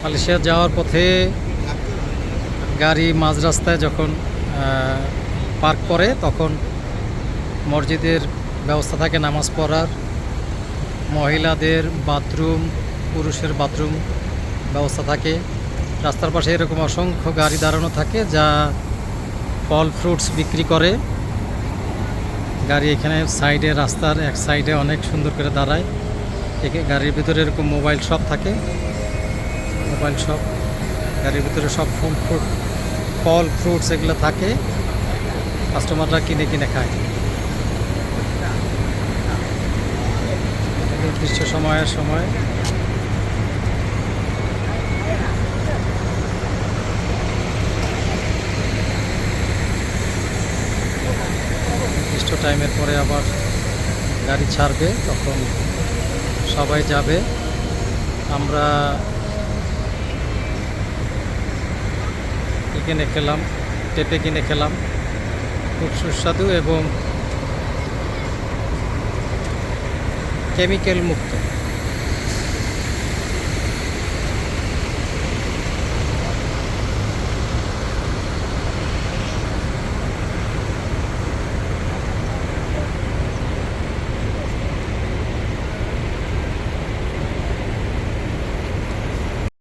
Malaysia যাওয়ার পথে গাড়ি মাঝ রাস্তায় যখন পার্ক করে তখন মসজিদের ব্যবস্থা থাকে নামাজ পড়ার, মহিলাদের বাথরুম, পুরুষের বাথরুম ব্যবস্থা থাকে। রাস্তার পাশে এরকম অসংখ্য গাড়ি দাঁড়ানো থাকে যা ফল ফ্রুটস বিক্রি করে। গাড়ি এখানে সাইডে, রাস্তার এক সাইডে অনেক সুন্দর করে দাঁড়ায়। গাড়ির ভিতরে এরকম মোবাইল শপ থাকে, মোবাইল শপ, গাড়ির ভিতরে সব ফল ফ্রুটস এগুলো থাকে, কাস্টমাররা কিনে কিনে খায়। নির্দিষ্ট সময়ের সময় নির্দিষ্ট টাইমের পরে আবার গাড়ি ছাড়বে, তখন সবাই যাবে। আমরা কিনে খেলাম, পেঁপে কিনে খেলাম, খুব সুস্বাদু এবং কেমিক্যাল মুক্ত।